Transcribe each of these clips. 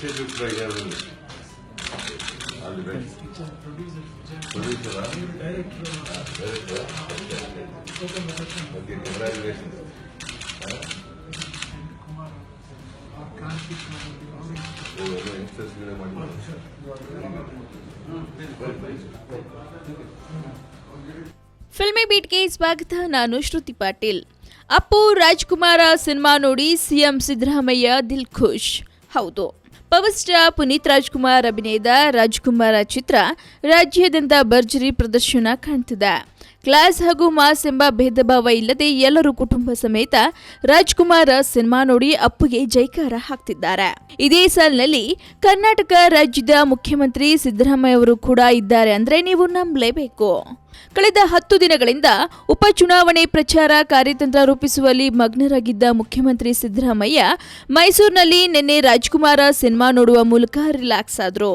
All the best. Producer, director. Okay, congratulations. Filmi ಬೀಟ್ಗೆ ಸ್ವಾಗತ. ನಾನು ಶ್ರುತಿ ಪಾಟೀಲ್. ಅಪ್ಪು ರಾಜ್ಕುಮಾರ ಸಿನಿಮಾ ನೋಡಿ ಸಿಎಂ ಸಿದ್ದರಾಮಯ್ಯ ದಿಲ್ ಖುಷ್. ಹೌದು, ಪವರ್ ಸ್ಟಾರ್ ಪುನೀತ್ ರಾಜ್ಕುಮಾರ್ ಅಭಿನಯದ ರಾಜ್ಕುಮಾರ ಚಿತ್ರ ರಾಜ್ಯಾದ್ಯಂತ ಭರ್ಜರಿ ಪ್ರದರ್ಶನ ಕಾಣ್ತಿದೆ. ಕ್ಲಾಸ್ ಹಾಗೂ ಮಾಸ್ ಎಂಬ ಭೇದ ಭಾವ ಇಲ್ಲದೆ ಎಲ್ಲರೂ ಕುಟುಂಬ ಸಮೇತ ರಾಜ್ಕುಮಾರ ಸಿನಿಮಾ ನೋಡಿ ಅಪ್ಪುಗೆ ಜೈಕಾರ ಹಾಕ್ತಿದ್ದಾರೆ. ಇದೇ ಸಾಲಿನಲ್ಲಿ ಕರ್ನಾಟಕ ರಾಜ್ಯದ ಮುಖ್ಯಮಂತ್ರಿ ಸಿದ್ದರಾಮಯ್ಯ ಅವರು ಕೂಡ ಇದ್ದಾರೆ ಅಂದ್ರೆ ನೀವು ನಂಬಲೇಬೇಕು. ಕಳೆದ 10 ದಿನಗಳಿಂದ ಉಪಚುನಾವಣೆ ಪ್ರಚಾರ ಕಾರ್ಯತಂತ್ರ ರೂಪಿಸುವಲ್ಲಿ ಮಗ್ನರಾಗಿದ್ದ ಮುಖ್ಯಮಂತ್ರಿ ಸಿದ್ದರಾಮಯ್ಯ ಮೈಸೂರಿನಲ್ಲಿ ನಿನ್ನೆ ರಾಜ್ಕುಮಾರ ಸಿನಿಮಾ ನೋಡುವ ಮೂಲಕ ರಿಲ್ಯಾಕ್ಸ್ ಆದ್ರು.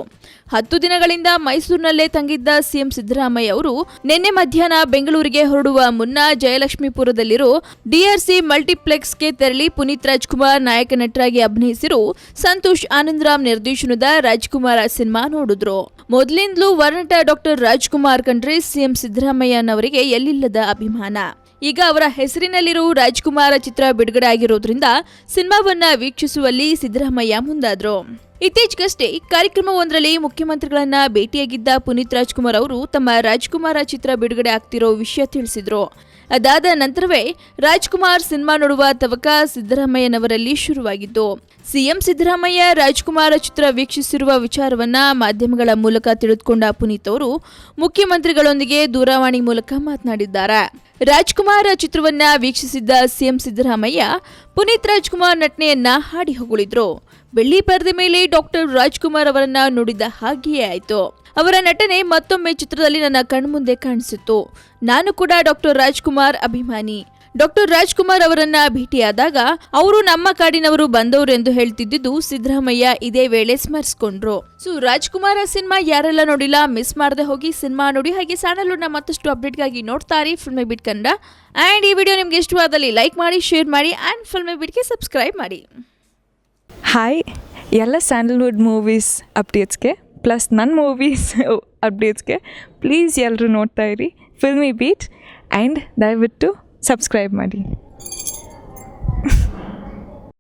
10 ದಿನಗಳಿಂದ ಮೈಸೂರಿನಲ್ಲೇ ತಂಗಿದ್ದ ಸಿಎಂ ಸಿದ್ದರಾಮಯ್ಯ ಅವರು ನಿನ್ನೆ ಮಧ್ಯಾಹ್ನ ಬೆಂಗಳೂರಿಗೆ ಹೊರಡುವ ಮುನ್ನ ಜಯಲಕ್ಷ್ಮೀಪುರದಲ್ಲಿರೋ ಡಿಆರ್ಸಿ ಮಲ್ಟಿಪ್ಲೆಕ್ಸ್ಗೆ ತೆರಳಿ ಪುನೀತ್ ರಾಜ್ಕುಮಾರ್ ನಾಯಕ ನಟರಾಗಿ ಅಭಿನಯಿಸಿರೋ ಸಂತೋಷ್ ಆನಂದರಾಮ್ ನಿರ್ದೇಶನದ ರಾಜ್ಕುಮಾರ ಸಿನಿಮಾ ನೋಡಿದ್ರು. ಮೊದಲಿಂದಲೂ ವರ್ನಟ ಡಾಕ್ಟರ್ ರಾಜ್ಕುಮಾರ್ ಕಂಡ್ರೆ ಸಿಎಂ ಸಿದ್ದರಾಮಯ್ಯನವರಿಗೆ ಎಲ್ಲಿಲ್ಲದ ಅಭಿಮಾನ. ಈಗ ಅವರ ಹೆಸರಿನಲ್ಲಿರುವ ರಾಜ್ಕುಮಾರ ಚಿತ್ರ ಬಿಡುಗಡೆ ಆಗಿರೋದ್ರಿಂದ ಸಿನಿಮಾವನ್ನ ವೀಕ್ಷಿಸುವಲ್ಲಿ ಸಿದ್ದರಾಮಯ್ಯ ಮುಂದಾದ್ರು. ಇತ್ತೀಚೆಗಷ್ಟೇ ಕಾರ್ಯಕ್ರಮವೊಂದರಲ್ಲಿ ಮುಖ್ಯಮಂತ್ರಿಗಳನ್ನ ಭೇಟಿಯಾಗಿದ್ದ ಪುನೀತ್ ರಾಜ್ಕುಮಾರ್ ಅವರು ತಮ್ಮ ರಾಜ್ಕುಮಾರ ಚಿತ್ರ ಬಿಡುಗಡೆ ಆಗ್ತಿರೋ ವಿಷಯ ತಿಳಿಸಿದ್ರು. ಅದಾದ ನಂತರವೇ ರಾಜ್ಕುಮಾರ್ ಸಿನಿಮಾ ನೋಡುವ ತವಕ ಸಿದ್ದರಾಮಯ್ಯನವರಲ್ಲಿ ಶುರುವಾಗಿದ್ದು. ಸಿಎಂ ಸಿದ್ದರಾಮಯ್ಯ ರಾಜ್ಕುಮಾರ ಚಿತ್ರ ವೀಕ್ಷಿಸಿರುವ ವಿಚಾರವನ್ನ ಮಾಧ್ಯಮಗಳ ಮೂಲಕ ತಿಳಿದುಕೊಂಡ ಪುನೀತ್ ಅವರು ಮುಖ್ಯಮಂತ್ರಿಗಳೊಂದಿಗೆ ದೂರವಾಣಿ ಮೂಲಕ ಮಾತನಾಡಿದ್ದಾರೆ. ರಾಜ್ಕುಮಾರ ಚಿತ್ರವನ್ನ ವೀಕ್ಷಿಸಿದ್ದ ಸಿಎಂ ಸಿದ್ದರಾಮಯ್ಯ ಪುನೀತ್ ರಾಜ್ಕುಮಾರ್ ನಟನೆಯನ್ನ ಹಾಡಿ ಹೊಗಳಿದ್ರು. ಬೆಳ್ಳಿ ಪರದೆ ಮೇಲೆ ಡಾಕ್ಟರ್ ರಾಜ್ಕುಮಾರ್ ಅವರನ್ನ ನೋಡಿದ ಹಾಗೆಯೇ ಆಯ್ತು. ಅವರ ನಟನೆ ಮತ್ತೊಮ್ಮೆ ಚಿತ್ರದಲ್ಲಿ ನನ್ನ ಕಣ್ಮುಂದೆ ಕಾಣಿಸಿತ್ತು. ನಾನು ಕೂಡ ಡಾಕ್ಟರ್ ರಾಜ್ಕುಮಾರ್ ಅಭಿಮಾನಿ. ಡಾಕ್ಟರ್ ರಾಜ್ಕುಮಾರ್ ಅವರನ್ನ ಭೇಟಿಯಾದಾಗ ಅವರು ನಮ್ಮ ಕಾಡಿನವರು ಬಂದವರು ಎಂದು ಹೇಳ್ತಿದ್ದು ಸಿದ್ದರಾಮಯ್ಯ ಇದೇ ವೇಳೆ ಸ್ಮರಿಸಿಕೊಂಡ್ರು. ರಾಜ್ಕುಮಾರ ಸಿನಿಮಾ ಯಾರೆಲ್ಲ ನೋಡಿಲ್ಲ ಮಿಸ್ ಮಾಡದೆ ಹೋಗಿ ಸಿನಿಮಾ ನೋಡಿ. ಹಾಗೆ ಚಾನಲ್ನ ಮತ್ತಷ್ಟು ಅಪ್ಡೇಟ್ಗಾಗಿ ನೋಡ್ತಾರೆ ಫಿಲ್ಮಿ ಬೀಟ್ ಕನ್ನಡ. ಅಂಡ್ ಈ ವಿಡಿಯೋ ನಿಮ್ಗೆ ಇಷ್ಟವಾದಲ್ಲಿ ಲೈಕ್ ಮಾಡಿ, ಶೇರ್ ಮಾಡಿ ಅಂಡ್ ಫಿಲ್ಮಿ ಬೀಟ್ಗೆ ಸಬ್ಸ್ಕ್ರೈಬ್ ಮಾಡಿ. ಹಾಯ್, ಎಲ್ಲ ಸ್ಯಾಂಡಲ್ವುಡ್ ಮೂವೀಸ್ ಅಪ್ಡೇಟ್ಸ್ಗೆ ಪ್ಲಸ್ ನನ್ನ ಮೂವೀಸ್ ಅಪ್ಡೇಟ್ಸ್ಗೆ ಪ್ಲೀಸ್ ಎಲ್ಲರೂ ನೋಡ್ತಾ ಇರಿ ಫಿಲ್ಮಿ ಬೀಟ್ ಆ್ಯಂಡ್ ದಯವಿಟ್ಟು ಸಬ್ಸ್ಕ್ರೈಬ್ ಮಾಡಿ.